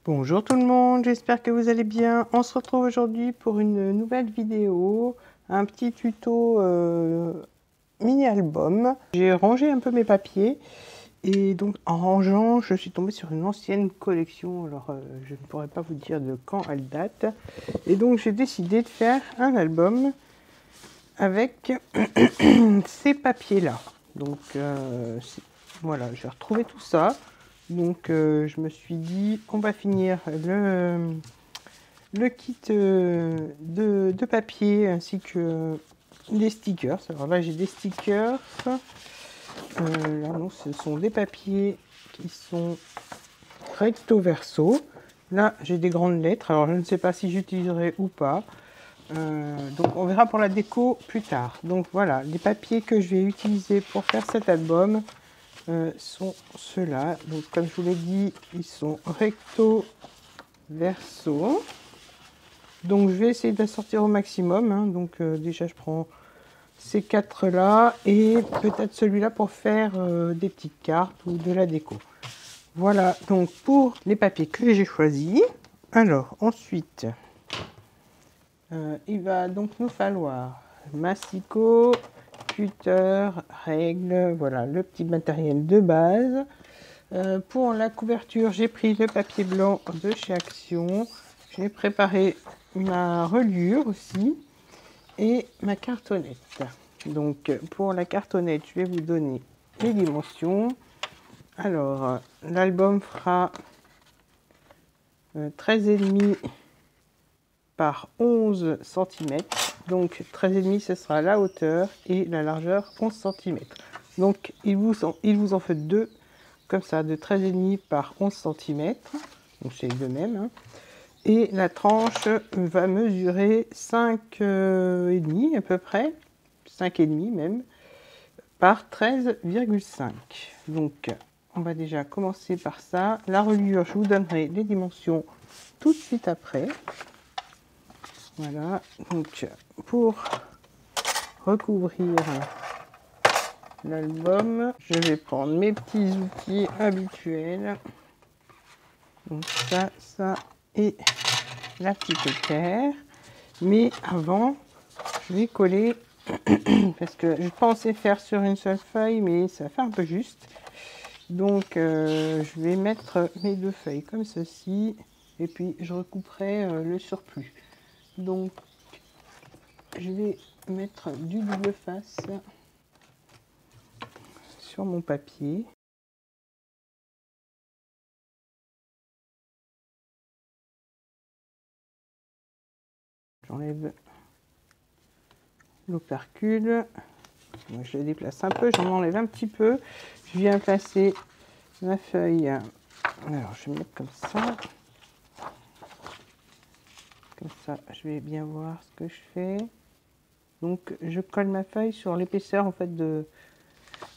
Bonjour tout le monde, j'espère que vous allez bien. On se retrouve aujourd'hui pour une nouvelle vidéo, un petit tuto mini-album. J'ai rangé un peu mes papiers et donc en rangeant, je suis tombée sur une ancienne collection. Alors je ne pourrais pas vous dire de quand elle date. Et donc j'ai décidé de faire un album avec ces papiers-là. Donc voilà, j'ai retrouvé tout ça. Donc je me suis dit, on va finir le kit de papier ainsi que les stickers. Alors là j'ai des stickers. Là non, ce sont des papiers qui sont recto verso. Là j'ai des grandes lettres. Alors je ne sais pas si j'utiliserai ou pas. Donc on verra pour la déco plus tard. Donc voilà, les papiers que je vais utiliser pour faire cet album sont ceux-là. Donc comme je vous l'ai dit, ils sont recto verso. Donc je vais essayer de la sortir au maximum. Hein. Donc déjà je prends ces quatre là et peut-être celui-là pour faire des petites cartes ou de la déco. Voilà donc pour les papiers que j'ai choisis. Alors ensuite, il va donc nous falloir massicot, cutter, règle, voilà le petit matériel de base. Pour la couverture, j'ai pris le papier blanc de chez Action. J'ai préparé ma reliure aussi et ma cartonnette. Donc pour la cartonnette, je vais vous donner les dimensions. Alors l'album fera 13,5 par 11 cm. Donc 13,5 ce sera la hauteur et la largeur 11 cm. Donc il vous en fait deux comme ça de 13,5 par 11 cm. Donc c'est le même. Hein. Et la tranche va mesurer 5,5 à peu près, 5,5 même, par 13,5. Donc on va déjà commencer par ça. La reliure, je vous donnerai les dimensions tout de suite après. Voilà, donc pour recouvrir l'album, je vais prendre mes petits outils habituels. Donc ça et la petite équerre. Mais avant, je vais coller parce que je pensais faire sur une seule feuille, mais ça fait un peu juste. Donc je vais mettre mes deux feuilles comme ceci et puis je recouperai le surplus. Donc je vais mettre du double face sur mon papier. J'enlève l'opercule. Je le déplace un peu, j'en enlève un petit peu. Je viens placer ma feuille. Alors je vais mettre comme ça. Comme ça, je vais bien voir ce que je fais. Donc je colle ma feuille sur l'épaisseur en fait du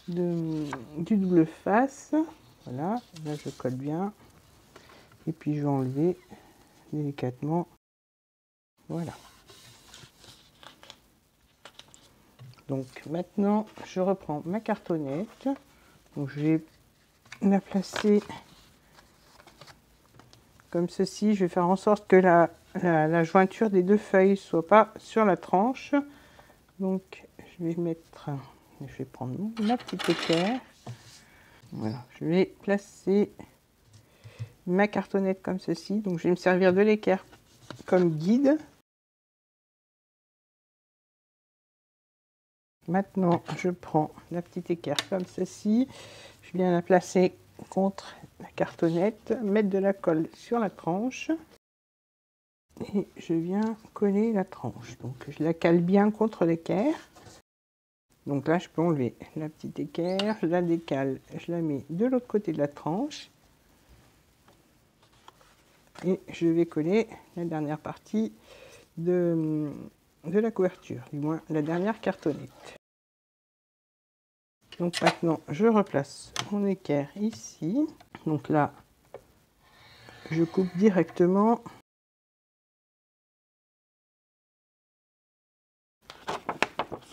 double face. Voilà, là je colle bien. Et puis je vais enlever délicatement. Voilà. Donc maintenant je reprends ma cartonnette. Donc je vais la placer comme ceci. Je vais faire en sorte que la jointure des deux feuilles soit pas sur la tranche. Donc je vais prendre ma petite équerre. Voilà, je vais placer ma cartonnette comme ceci. Donc je vais me servir de l'équerre comme guide. Maintenant, je prends la petite équerre comme ceci. Je viens la placer contre la cartonnette, mettre de la colle sur la tranche. Et je viens coller la tranche. Donc je la cale bien contre l'équerre. Donc là, je peux enlever la petite équerre, je la décale, je la mets de l'autre côté de la tranche. Et je vais coller la dernière partie de la couverture, du moins la dernière cartonnette. Donc maintenant, je replace mon équerre ici. Donc là, je coupe directement.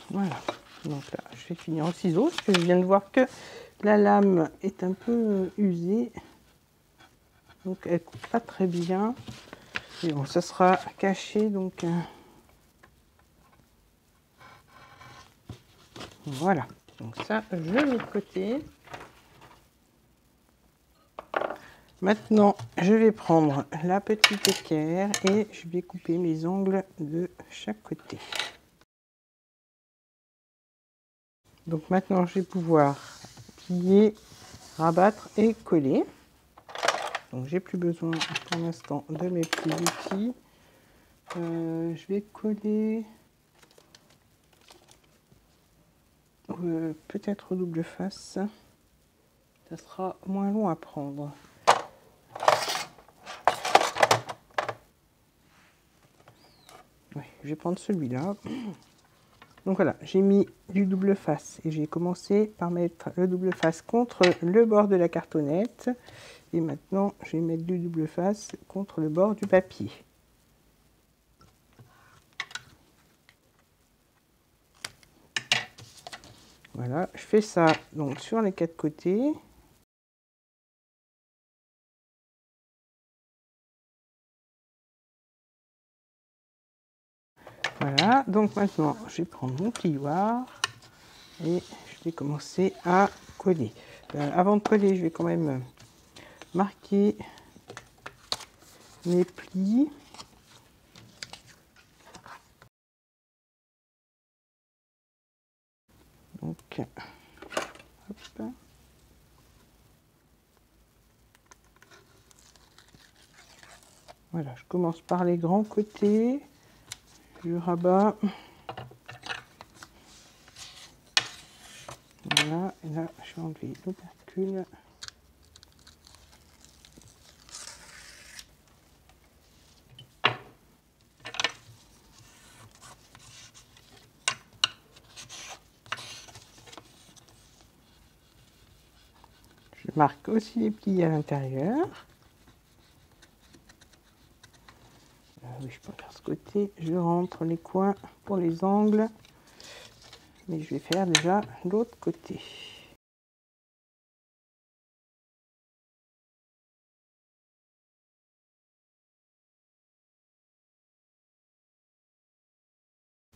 Voilà. Donc là, je vais finir en ciseaux parce que je viens de voir que la lame est un peu usée. donc elle coupe pas très bien. Et bon, ça sera caché, donc voilà. Donc ça, je mets de côté. Maintenant, je vais prendre la petite équerre et je vais couper mes ongles de chaque côté. Donc maintenant, je vais pouvoir plier, rabattre et coller. Donc j'ai plus besoin pour l'instant de mes petits outils. Je vais coller peut-être au double face. Ça sera moins long à prendre. Ouais, je vais prendre celui-là. Donc voilà, j'ai mis du double face et j'ai commencé par mettre le double face contre le bord de la cartonnette. Et maintenant, je vais mettre du double face contre le bord du papier. Voilà, je fais ça donc sur les 4 côtés. Voilà, donc maintenant, je vais prendre mon plioir et je vais commencer à coller. Avant de coller, je vais quand même marquer mes plis. Donc, hop. Voilà, je commence par les grands côtés, je rabats. Voilà, et là, je vais enlever l'opercule. Je marque aussi les plis à l'intérieur. Oui, je peux faire ce côté. Je rentre les coins pour les angles. Mais je vais faire déjà l'autre côté.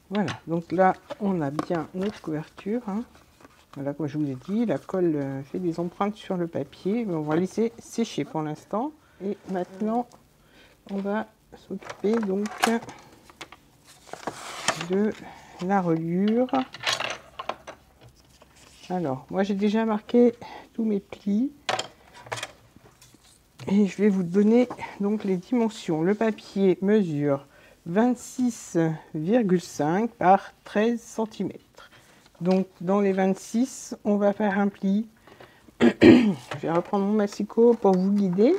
Voilà, donc là, on a bien notre couverture. Hein. Voilà, comme je vous ai dit, la colle fait des empreintes sur le papier. Mais on va laisser sécher pour l'instant. Et maintenant, on va s'occuper donc de la reliure. Alors, moi j'ai déjà marqué tous mes plis et je vais vous donner donc les dimensions. Le papier mesure 26,5 par 13 cm. Donc dans les 26, on va faire un pli. Je vais reprendre mon massicot pour vous guider.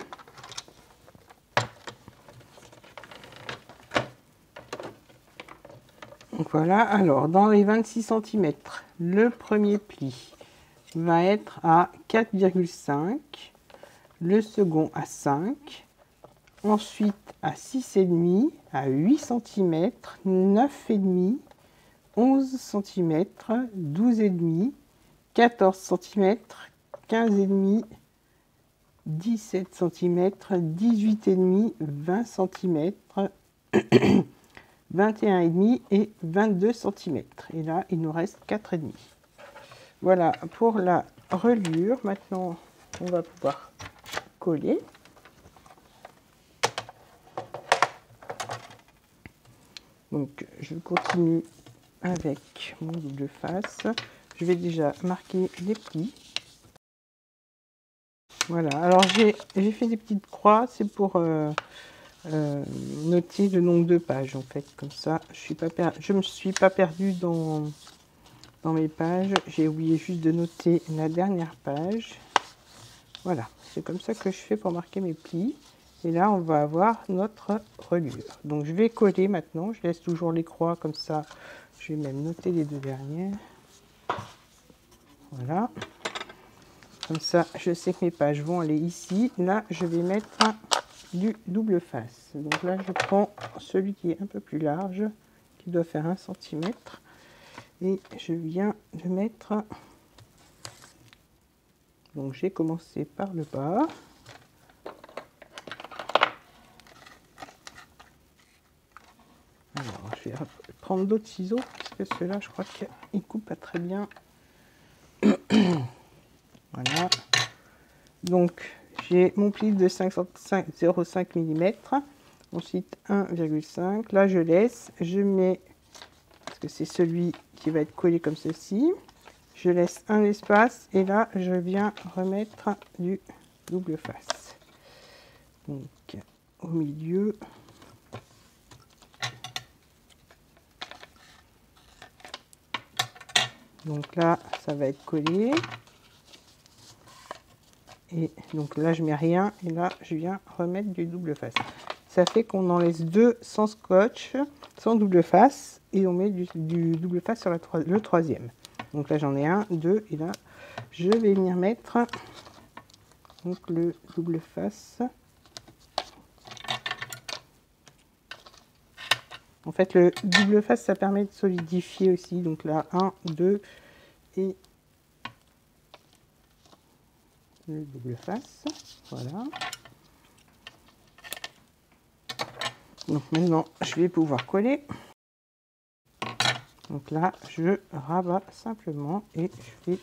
Donc voilà, alors dans les 26 cm, le premier pli va être à 4,5, le second à 5, ensuite à 6,5, à 8 cm, 9,5, 11 cm, 12,5, 14 cm, 15,5, 17 cm, 18,5, 20 cm, 21,5 et 22 cm. Et là, il nous reste 4,5. Voilà pour la reliure. Maintenant, on va pouvoir coller. Donc, je continue avec mon double face. Je vais déjà marquer les plis. Voilà, alors j'ai fait des petites croix, c'est pour noter le nombre de pages en fait, comme ça je me suis pas perdue dans mes pages, j'ai oublié juste de noter la dernière page. Voilà, c'est comme ça que je fais pour marquer mes plis. Et là on va avoir notre reliure. Donc je vais coller maintenant, je laisse toujours les croix comme ça, je vais même noter les deux dernières. Voilà. Comme ça, je sais que mes pages vont aller ici. Là, je vais mettre du double face. Donc là, je prends celui qui est un peu plus large, qui doit faire 1 cm. Et je viens de mettre... Donc j'ai commencé par le bas. je vais prendre d'autres ciseaux, parce que ceux-là, je crois qu'ils coupent pas très bien. Voilà. Donc, j'ai mon pli de 0,5 mm. Ensuite, 1,5. Là, je laisse. Je mets, parce que c'est celui qui va être collé comme ceci. Je laisse un espace. Et là, je viens remettre du double face. Donc, au milieu. Donc là, ça va être collé. Et donc là, je mets rien. Et là, je viens remettre du double face. Ça fait qu'on en laisse deux sans scotch, sans double face. Et on met du double face sur le troisième. Donc là, j'en ai un, deux. Et là, je vais venir mettre donc, le double face. En fait, le double face, ça permet de solidifier aussi. Donc là, 1, 2 et le double face. Voilà. Donc maintenant, je vais pouvoir coller. Donc là, je rabats simplement et je fais...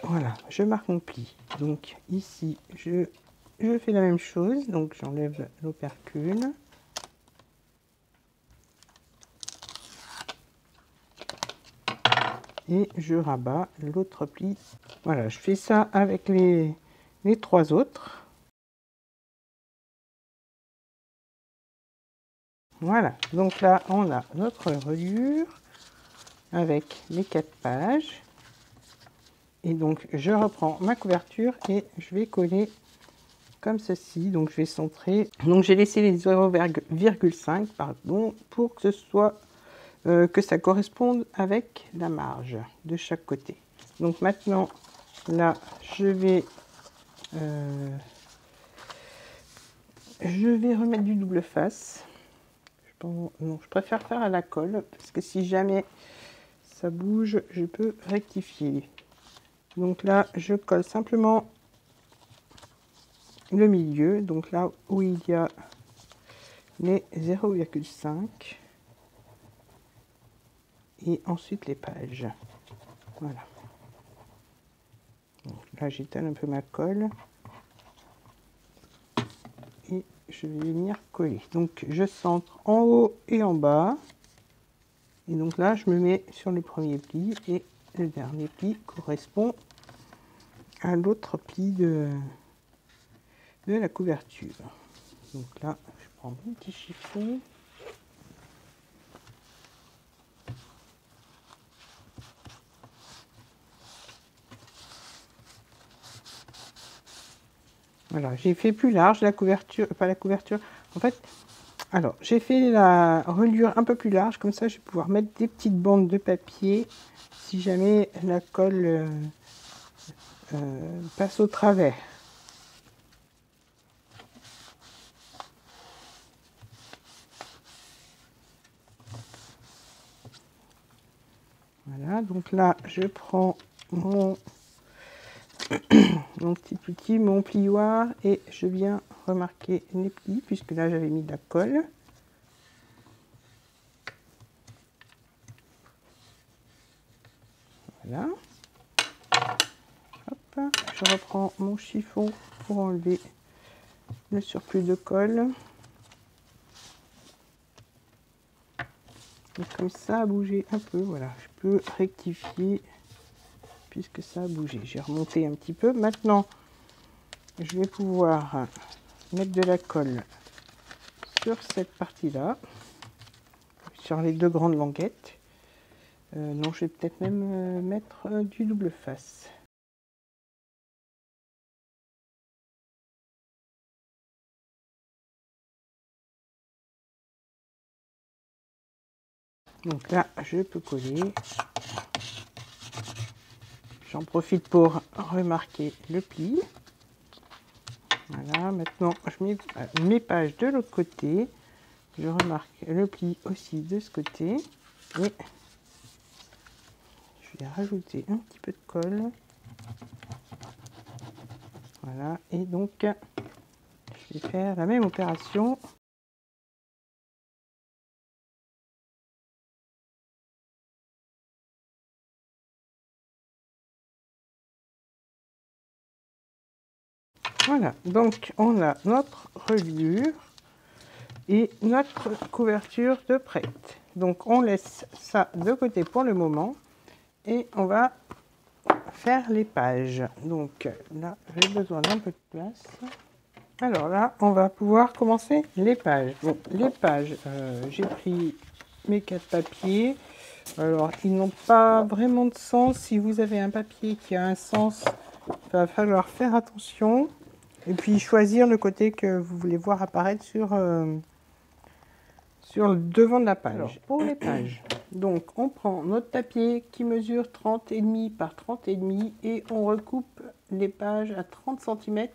Voilà, je marque mon pli. Donc ici, je fais la même chose. Donc j'enlève l'opercule. Et je rabats l'autre pli. Voilà, je fais ça avec les trois autres. Voilà, donc là, on a notre reliure avec les 4 pages. Et donc, je reprends ma couverture et je vais coller comme ceci. Donc, je vais centrer. Donc, j'ai laissé les 0,5 pardon, pour que ce soit que ça corresponde avec la marge de chaque côté. Donc, maintenant, là, je vais remettre du double face. Non, je préfère faire à la colle parce que si jamais ça bouge, je peux rectifier. Donc là, je colle simplement le milieu, donc là où il y a les 0,5 et ensuite les pages. Voilà. Donc là, j'étale un peu ma colle et je vais venir coller. Donc je centre en haut et en bas. Et donc là, je me mets sur le premier pli et le dernier pli correspond à l'autre pli de la couverture. Donc là, je prends mon petit chiffon. Voilà, j'ai fait plus large la couverture, pas la couverture. En fait, alors j'ai fait la reliure un peu plus large, comme ça je vais pouvoir mettre des petites bandes de papier si jamais la colle passe au travers. Voilà, donc là je prends mon petit outil, mon plioir et je viens remarquer les plis puisque là j'avais mis de la colle. Voilà. Hop, je reprends mon chiffon pour enlever le surplus de colle. Donc comme ça a bougé un peu, voilà, je peux rectifier puisque ça a bougé. J'ai remonté un petit peu. Maintenant, je vais pouvoir mettre de la colle sur cette partie-là, sur les deux grandes languettes. Non, je vais peut-être même mettre du double face. Donc là, je peux coller. J'en profite pour remarquer le pli. Voilà, maintenant, je mets mes pages de l'autre côté. Je remarque le pli aussi de ce côté. Et je vais rajouter un petit peu de colle. Voilà, et donc, je vais faire la même opération Voilà, donc on a notre reliure et notre couverture de prête. Donc on laisse ça de côté pour le moment et on va faire les pages. Donc là, j'ai besoin d'un peu de place. Alors là, on va pouvoir commencer les pages. Bon, les pages, j'ai pris mes 4 papiers. Alors, ils n'ont pas vraiment de sens. Si vous avez un papier qui a un sens, il va falloir faire attention. Et puis choisir le côté que vous voulez voir apparaître sur le devant de la page. Alors, pour les pages, donc on prend notre papier qui mesure 30,5 par 30,5 et on recoupe les pages à 30 cm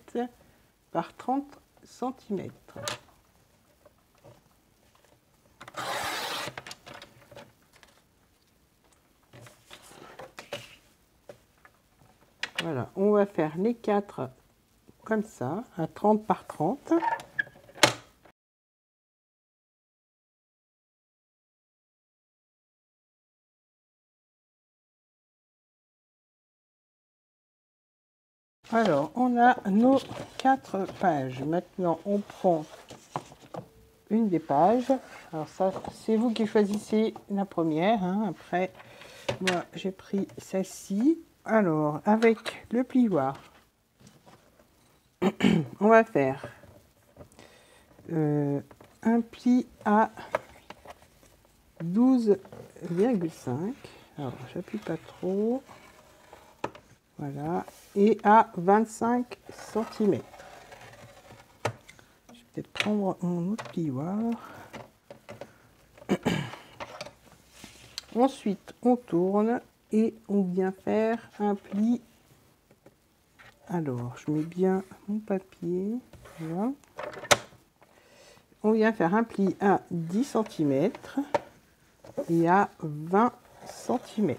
par 30 cm. Voilà, on va faire les 4 comme ça, à 30 par 30. Alors, on a nos 4 pages. Maintenant, on prend une des pages. Alors ça, c'est vous qui choisissez la première. Hein. Après, moi, j'ai pris celle-ci. Alors, avec le plioir, on va faire un pli à 12,5. Alors, j'appuie pas trop. Voilà. Et à 25 cm. Je vais peut-être prendre mon autre plioir. Ensuite, on tourne et on vient faire un pli. Alors, je mets bien mon papier. Voilà. On vient faire un pli à 10 cm et à 20 cm.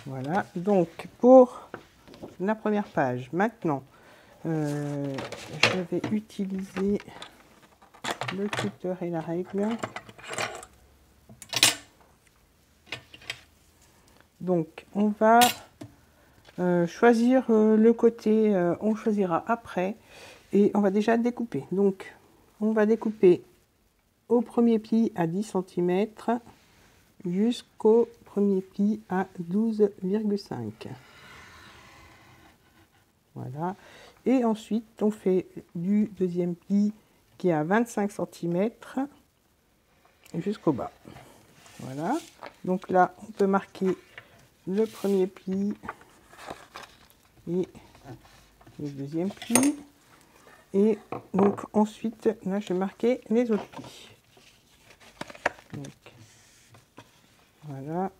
Voilà. Donc, pour la première page, maintenant, je vais utiliser le cutter et la règle. Donc, on va choisir le côté, on choisira après, et on va déjà découper. Donc, on va découper au premier pli à 10 cm jusqu'au premier pli à 12,5. Voilà. Et ensuite, on fait du deuxième pli qui est à 25 cm jusqu'au bas. Voilà. Donc là, on peut marquer le premier pli et le deuxième pli. Et donc ensuite, là, je vais marquer les autres plis. Donc, voilà.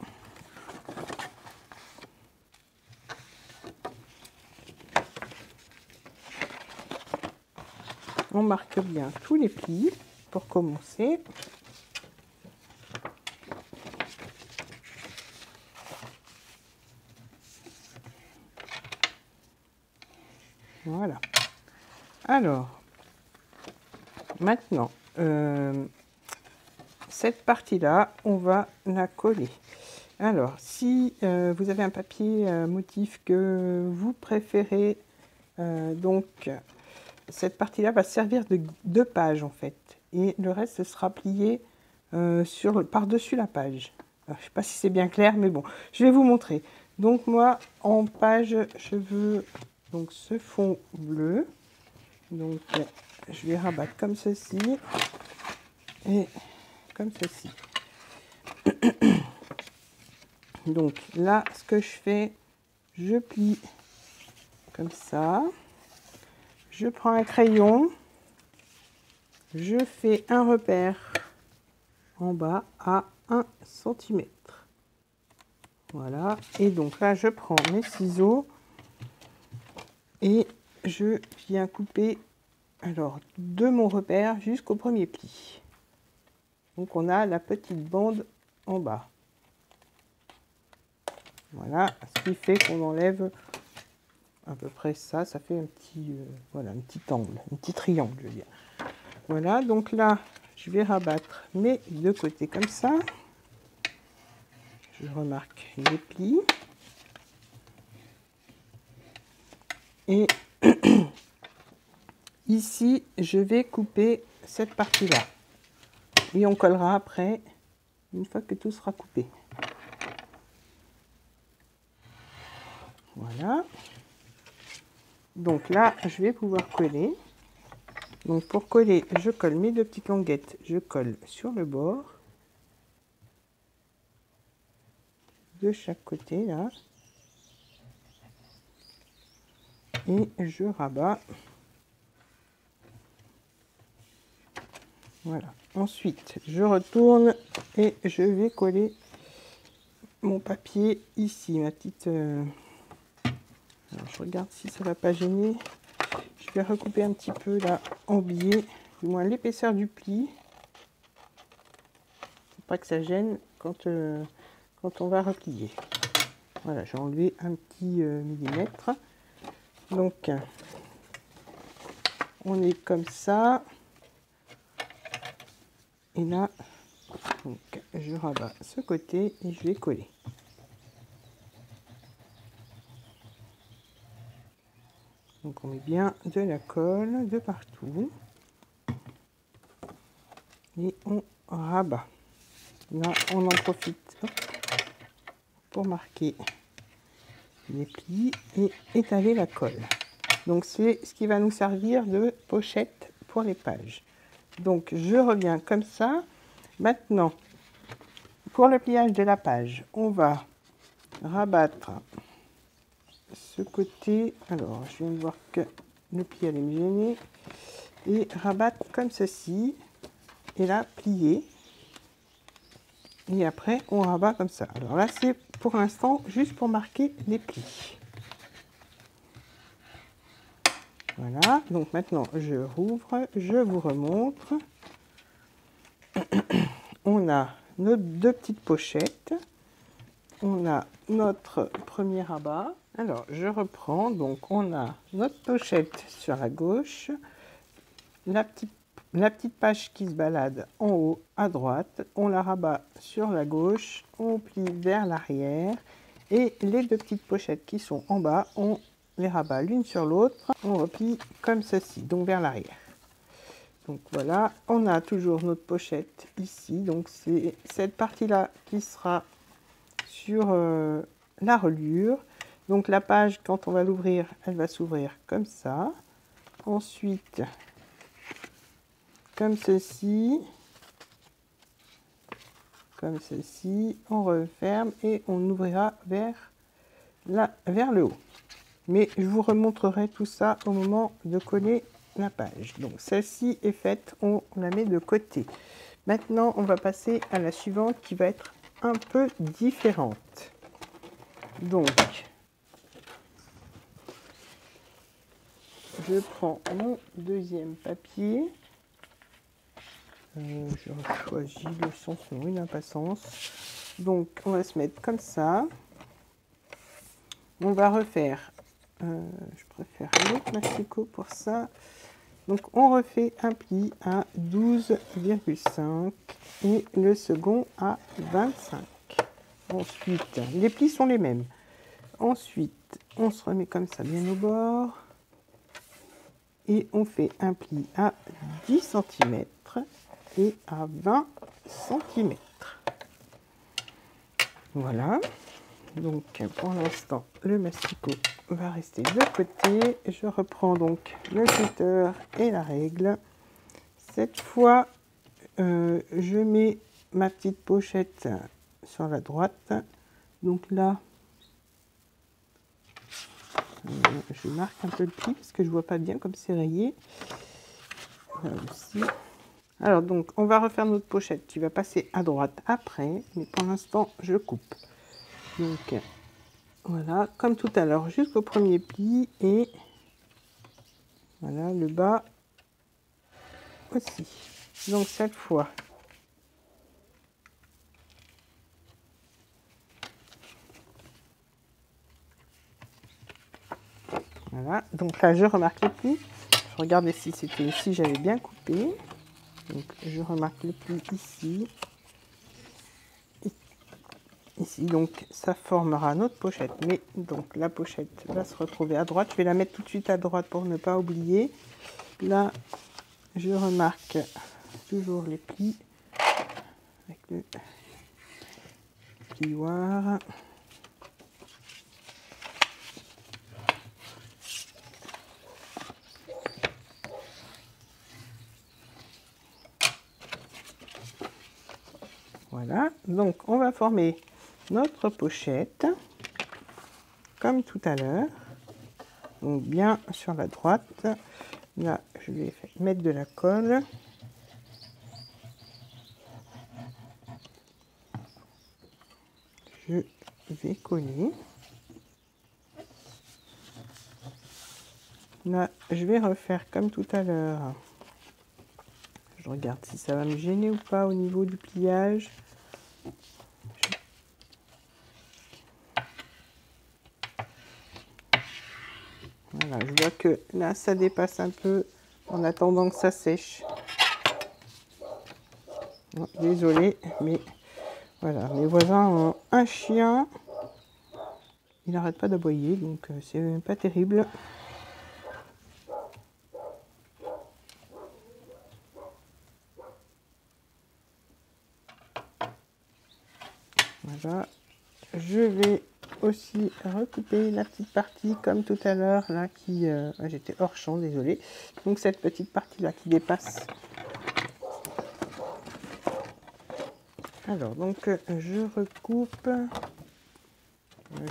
On marque bien tous les plis pour commencer. Voilà. Alors, maintenant, cette partie-là, on va la coller. Alors, si vous avez un papier motif que vous préférez, donc cette partie-là va servir de 2 pages en fait. Et le reste sera plié par-dessus la page. Alors, je ne sais pas si c'est bien clair, mais bon, je vais vous montrer. Donc moi, en page, je veux donc ce fond bleu. Donc, je vais rabattre comme ceci et comme ceci. Donc là, ce que je fais, je plie comme ça. Je prends un crayon, je fais un repère en bas à 1 cm. Voilà. Et donc là, je prends mes ciseaux et je viens couper alors de mon repère jusqu'au premier pli. Donc on a la petite bande en bas. Voilà, ce qui fait qu'on enlève à peu près ça, ça fait un petit, voilà, un petit angle, un petit triangle, je veux dire. Voilà, donc là, je vais rabattre mes deux côtés comme ça. Je remarque les plis. Et ici, je vais couper cette partie-là. Et on collera après, une fois que tout sera coupé. Voilà. Donc là, je vais pouvoir coller. Donc pour coller, je colle mes 2 petites languettes. Je colle sur le bord. De chaque côté, là. Et je rabats. Voilà. Ensuite, je retourne et je vais coller mon papier ici. Ma petite... Alors, je regarde si ça ne va pas gêner. Je vais recouper un petit peu là en biais, du moins l'épaisseur du pli. Faut pas que ça gêne quand on va replier. Voilà, j'ai enlevé un petit millimètre. Donc, on est comme ça. Et là, donc, je rabats ce côté et je vais coller. Donc, on met bien de la colle de partout. Et on rabat. Là, on en profite pour marquer les plis et étaler la colle. Donc, c'est ce qui va nous servir de pochette pour les pages. Donc, je reviens comme ça. Maintenant, pour le pliage de la page, on va rabattre ce côté. Alors, je viens de voir que le pli allait me gêner. Et rabattre comme ceci. Et là, plier. Et après, on rabat comme ça. Alors là, c'est pour l'instant juste pour marquer les plis. Voilà. Donc maintenant, je rouvre. Je vous remontre. On a nos 2 petites pochettes. On a notre premier rabat. Alors, je reprends. Donc, on a notre pochette sur la gauche. La petite page qui se balade en haut à droite. On la rabat sur la gauche. On plie vers l'arrière. Et les 2 petites pochettes qui sont en bas, on les rabat l'une sur l'autre. On replie comme ceci, donc vers l'arrière. Donc voilà, on a toujours notre pochette ici. Donc c'est cette partie-là qui sera sur la reliure. Donc la page, quand on va l'ouvrir, elle va s'ouvrir comme ça. Ensuite, comme ceci. Comme ceci. On referme et on ouvrira vers le haut. Mais je vous remontrerai tout ça au moment de coller la page. Donc celle-ci est faite, on la met de côté. Maintenant, on va passer à la suivante qui va être un peu différente. Donc, je prends mon deuxième papier. Je choisis le sens, non, il n'a pas sens. Donc, on va se mettre comme ça. On va refaire, je préfère l'autre massicot pour ça. Donc, on refait un pli à 12,5 et le second à 25. Ensuite, les plis sont les mêmes. Ensuite, on se remet comme ça bien au bord. Et on fait un pli à 10 cm et à 20 cm. Voilà. Donc, pour l'instant, le masticot va rester de côté. Je reprends donc le cutter et la règle. Cette fois, je mets ma petite pochette sur la droite. Donc là, je marque un peu le pli parce que je vois pas bien comme c'est rayé. Voilà aussi. Alors donc, on va refaire notre pochette qui va passer à droite après, mais pour l'instant, je coupe. Donc, voilà, comme tout à l'heure, jusqu'au premier pli et voilà, le bas aussi. Donc cette fois, voilà, donc là je remarque le pli. Je regardais si c'était ici, j'avais bien coupé. Donc je remarque le pli ici. Ici, donc ça formera notre pochette. Mais donc la pochette va se retrouver à droite. Je vais la mettre tout de suite à droite pour ne pas oublier. Là, je remarque toujours les plis avec le plioir. Voilà, donc on va former notre pochette comme tout à l'heure. Donc bien sur la droite. Là, je vais mettre de la colle. Je vais coller. Là, je vais refaire comme tout à l'heure. Je regarde si ça va me gêner ou pas au niveau du pliage. Voilà, je vois que là, ça dépasse un peu en attendant que ça sèche. Oh, désolée, mais voilà, mes voisins ont un chien. Il n'arrête pas d'aboyer, donc c'est pas terrible. Voilà, je vais aussi recouper la petite partie comme tout à l'heure là qui j'étais hors champ, désolé. Donc cette petite partie là qui dépasse. Alors donc je recoupe,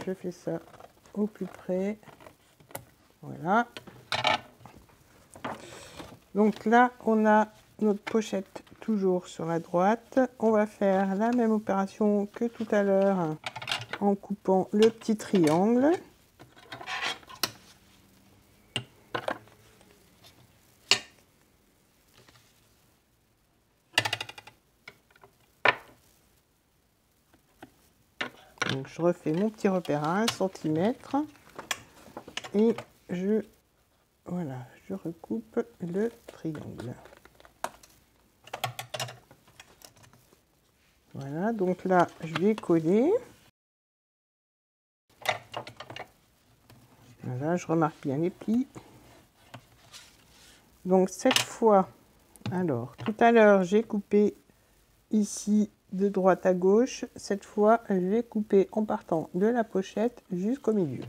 je fais ça au plus près. Voilà. Donc là on a notre pochette toujours sur la droite. On va faire la même opération que tout à l'heure en coupant le petit triangle. Donc je refais mon petit repère à 1 cm et je recoupe le triangle. Voilà, donc là je vais coller. Voilà, je remarque bien les plis. Donc cette fois, alors tout à l'heure j'ai coupé ici de droite à gauche. Cette fois, je vais couper en partant de la pochette jusqu'au milieu.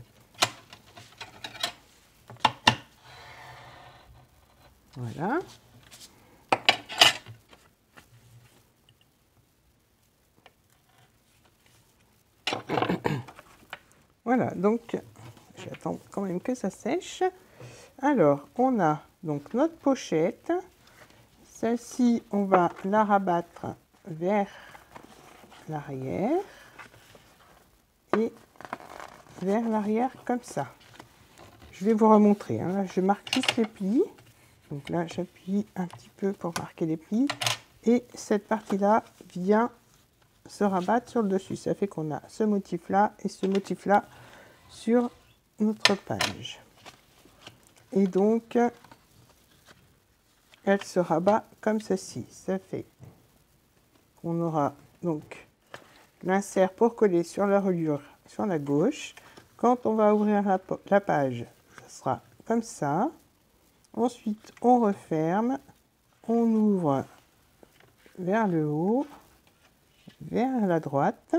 Voilà. Voilà, donc j'attends quand même que ça sèche. Alors, on a donc notre pochette. Celle-ci, on va la rabattre vers l'arrière et vers l'arrière comme ça. Je vais vous remontrer. Hein. Là, je marque juste les plis. Donc là, j'appuie un petit peu pour marquer les plis. Et cette partie-là vient se rabattre sur le dessus. Ça fait qu'on a ce motif-là et ce motif-là sur notre page. Et donc, elle se rabat comme ceci. Ça fait qu'on aura donc l'insert pour coller sur la reliure sur la gauche. Quand on va ouvrir la page, ça sera comme ça. Ensuite, on referme, on ouvre vers le haut, vers la droite,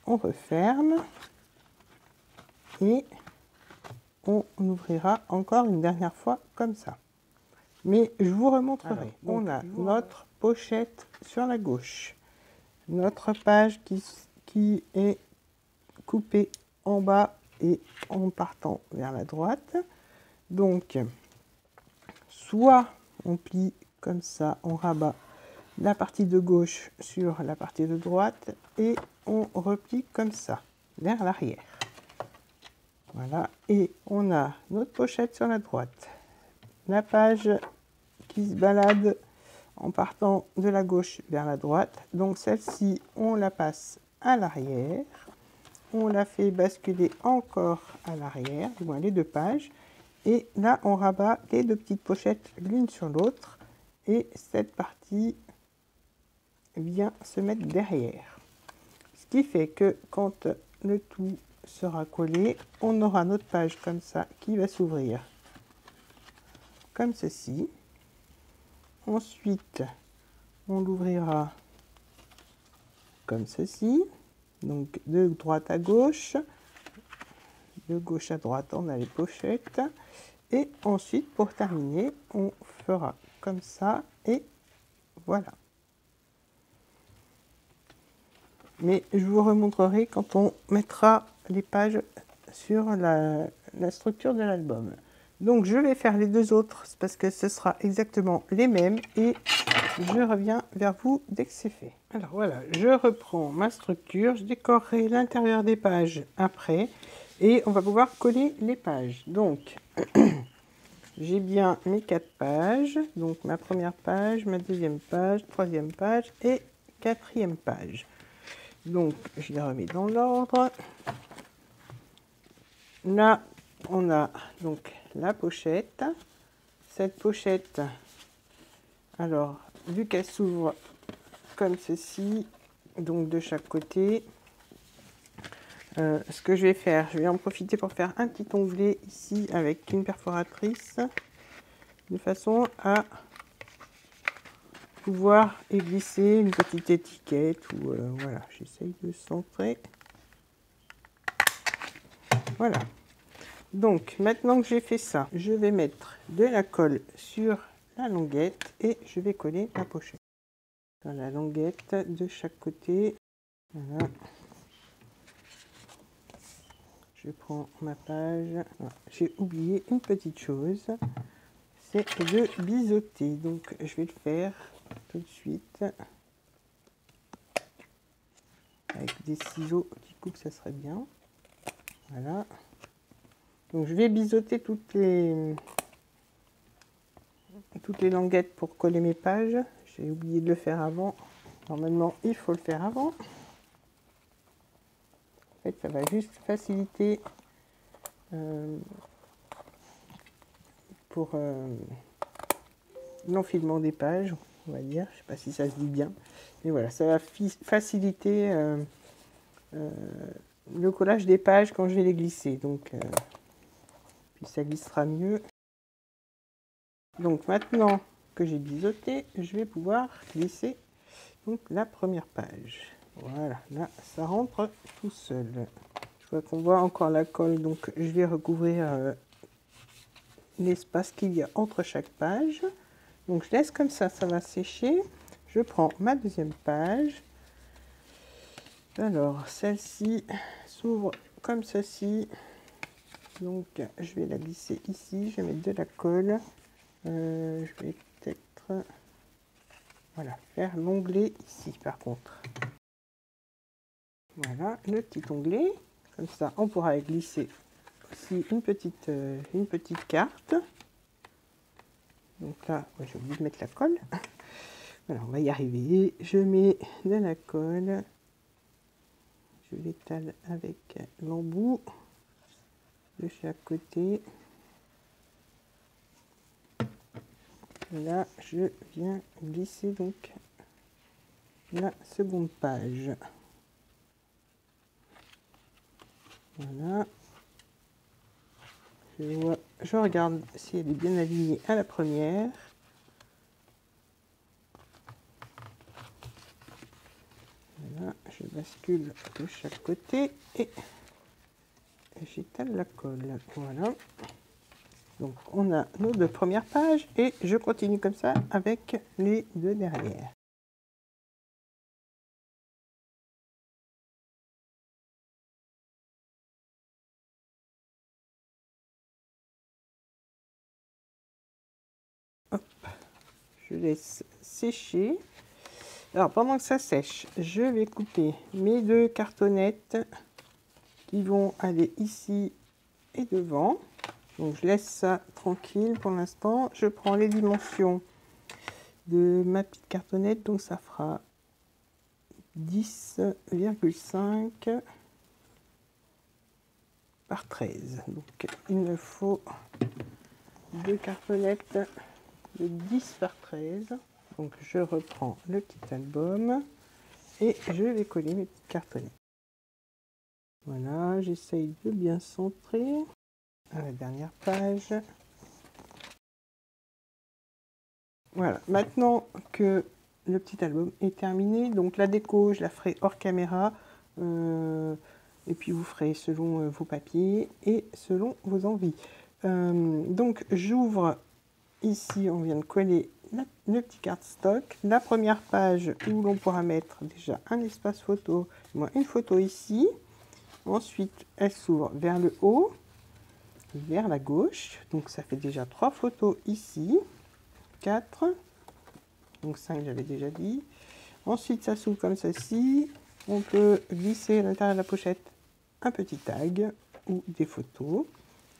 on referme et on ouvrira encore une dernière fois comme ça. Mais je vous remontrerai. Alors, on a notre pochette sur la gauche, notre page qui est coupée en bas et en partant vers la droite. Donc, soit on plie comme ça, on rabat la partie de gauche sur la partie de droite et on replie comme ça, vers l'arrière. Voilà, et on a notre pochette sur la droite, la page qui se balade en partant de la gauche vers la droite. Donc celle-ci, on la passe à l'arrière, on la fait basculer encore à l'arrière, du moins les deux pages, et là on rabat les deux petites pochettes l'une sur l'autre, et cette partie vient se mettre derrière. Ce qui fait que quand le tout sera collé, on aura notre page comme ça qui va s'ouvrir comme ceci. Ensuite, on l'ouvrira comme ceci. Donc de droite à gauche, de gauche à droite, on a les pochettes. Et ensuite, pour terminer, on fera comme ça et voilà. Mais je vous remontrerai quand on mettra les pages sur la structure de l'album. Donc je vais faire les deux autres parce que ce sera exactement les mêmes et je reviens vers vous dès que c'est fait. Alors voilà, je reprends ma structure, je décorerai l'intérieur des pages après et on va pouvoir coller les pages. Donc j'ai bien mes 4 pages, donc ma première page, ma deuxième page, troisième page et quatrième page. Donc je les remets dans l'ordre. Là on a donc la pochette. Cette pochette, alors vu qu'elle s'ouvre comme ceci, donc de chaque côté, ce que je vais faire, je vais en profiter pour faire un petit onglet ici avec une perforatrice de façon à pouvoir y glisser une petite étiquette ou voilà, j'essaye de centrer. Voilà. Donc maintenant que j'ai fait ça, je vais mettre de la colle sur la languette et je vais coller la pochette. Dans la languette de chaque côté. Voilà. Je prends ma page. Voilà. J'ai oublié une petite chose, c'est de biseauter. Donc je vais le faire tout de suite. Avec des ciseaux qui coupent, ça serait bien. Voilà. Donc je vais biseauter toutes les languettes pour coller mes pages. J'ai oublié de le faire avant. Normalement, il faut le faire avant. En fait, ça va juste faciliter pour l'enfilement des pages, on va dire. Je ne sais pas si ça se dit bien. Mais voilà, ça va faciliter le collage des pages quand je vais les glisser. Donc, puis ça glissera mieux. Donc maintenant que j'ai biseauté, je vais pouvoir glisser donc la première page. Voilà, là ça rentre tout seul. Je vois qu'on voit encore la colle, donc je vais recouvrir l'espace qu'il y a entre chaque page. Donc je laisse comme ça, ça va sécher. Je prends ma deuxième page. Alors celle-ci s'ouvre comme ceci. Donc je vais la glisser ici, je vais mettre de la colle. Je vais peut-être voilà, faire l'onglet ici par contre. Voilà, le petit onglet. Comme ça, on pourra glisser aussi une petite carte. Donc là, ouais, j'ai oublié de mettre la colle. Voilà, on va y arriver. Je mets de la colle. Je l'étale avec l'embout de chaque côté. Là, je viens glisser donc la seconde page. Voilà. Je regarde si elle est bien alignée à la première. Voilà, je bascule de chaque côté et j'étale la colle. Voilà. Donc on a nos deux premières pages et je continue comme ça avec les deux derrière. Hop, je laisse sécher. Alors pendant que ça sèche, je vais couper mes deux cartonnettes qui vont aller ici et devant. Donc je laisse ça tranquille pour l'instant. Je prends les dimensions de ma petite cartonnette, donc ça fera 10,5 par 13. Donc il me faut deux cartonnettes de 10 par 13. Donc je reprends le petit album et je vais coller mes petites cartonnettes. Voilà, j'essaye de bien centrer à la dernière page. Voilà, maintenant que le petit album est terminé, donc la déco, je la ferai hors caméra. Et puis vous ferez selon vos papiers et selon vos envies. Donc j'ouvre ici, on vient de coller le petit cardstock. La première page où l'on pourra mettre déjà un espace photo, moi une photo ici. Ensuite, elle s'ouvre vers le haut, vers la gauche. Donc ça fait déjà 3 photos ici, 4, donc 5 j'avais déjà dit. Ensuite, ça s'ouvre comme ceci. On peut glisser à l'intérieur de la pochette un petit tag ou des photos.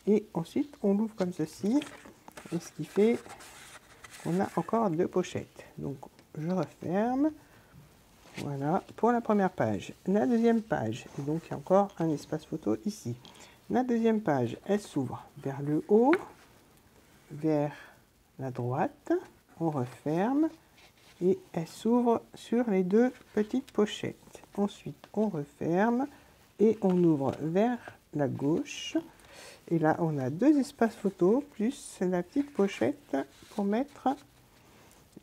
Et ensuite, on l'ouvre comme ceci. Et ce qui fait qu'on a encore 2 pochettes. Donc, je referme. Voilà, pour la première page. La deuxième page, et donc il y a encore un espace photo ici. La deuxième page, elle s'ouvre vers le haut, vers la droite. On referme. Et elle s'ouvre sur les 2 petites pochettes. Ensuite, on referme et on ouvre vers la gauche. Et là, on a 2 espaces photos plus la petite pochette pour mettre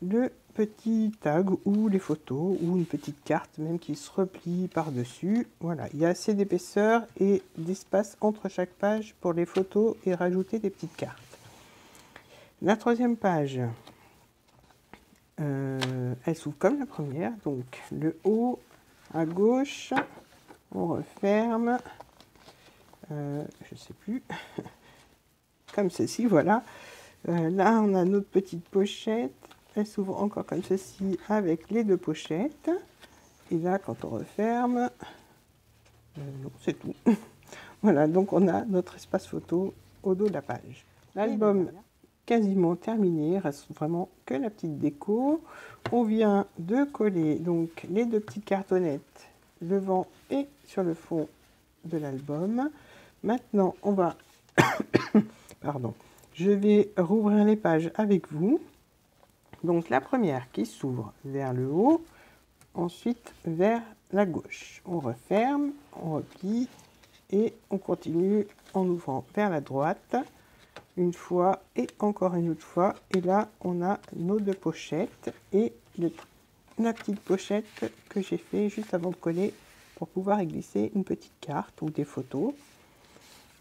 le petit tag ou les photos ou une petite carte même qui se replie par-dessus. Voilà, il y a assez d'épaisseur et d'espace entre chaque page pour les photos et rajouter des petites cartes. La troisième page, elle s'ouvre comme la première, donc le haut à gauche, on referme, je sais plus, comme ceci, voilà. Là, on a notre petite pochette, elle s'ouvre encore comme ceci avec les 2 pochettes. Et là, quand on referme, non, c'est tout. Voilà, donc on a notre espace photo au dos de la page. L'album quasiment terminé, il reste vraiment que la petite déco. On vient de coller donc les 2 petites cartonnettes devant et sur le fond de l'album. Maintenant, on va pardon, je vais rouvrir les pages avec vous. Donc la première qui s'ouvre vers le haut, ensuite vers la gauche. On referme, on replie et on continue en ouvrant vers la droite. Une fois et encore une autre fois. Et là, on a nos 2 pochettes et la petite pochette que j'ai fait juste avant de coller pour pouvoir y glisser une petite carte ou des photos.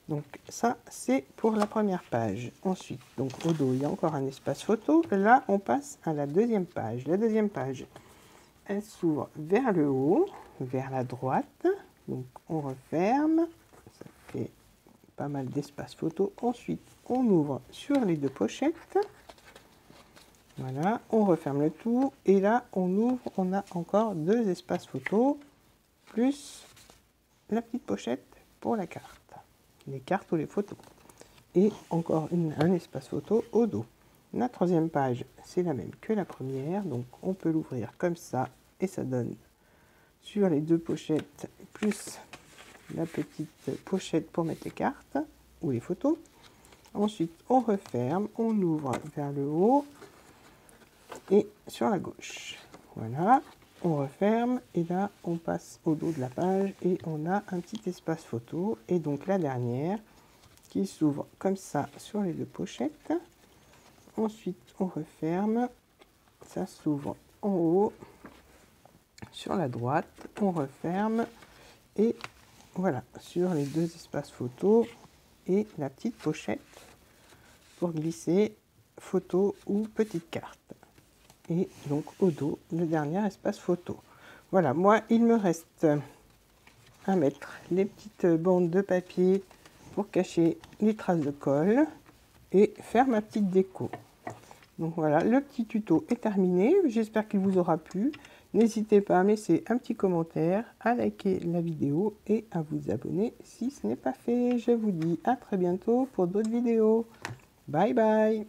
Donc ça, c'est pour la première page. Ensuite, donc au dos, il y a encore un espace photo. Là, on passe à la deuxième page. La deuxième page, elle s'ouvre vers le haut, vers la droite. Donc on referme. Ça fait pas mal d'espace photo. Ensuite, on ouvre sur les 2 pochettes. Voilà, on referme le tout. Et là, on ouvre, on a encore 2 espaces photo, plus la petite pochette pour la carte. Les cartes ou les photos. Et encore un espace photo au dos. La troisième page, c'est la même que la première. Donc, on peut l'ouvrir comme ça. Et ça donne sur les 2 pochettes, plus la petite pochette pour mettre les cartes ou les photos. Ensuite, on referme, on ouvre vers le haut et sur la gauche. Voilà, on referme et là, on passe au dos de la page et on a un petit espace photo. Et donc la dernière qui s'ouvre comme ça sur les 2 pochettes. Ensuite, on referme, ça s'ouvre en haut sur la droite, on referme et voilà, sur les 2 espaces photos et la petite pochette pour glisser photo ou petite carte. Et donc au dos, le dernier espace photo. Voilà, moi, il me reste à mettre les petites bandes de papier pour cacher les traces de colle et faire ma petite déco. Donc voilà, le petit tuto est terminé. J'espère qu'il vous aura plu. N'hésitez pas à me laisser un petit commentaire, à liker la vidéo et à vous abonner si ce n'est pas fait. Je vous dis à très bientôt pour d'autres vidéos. Bye bye!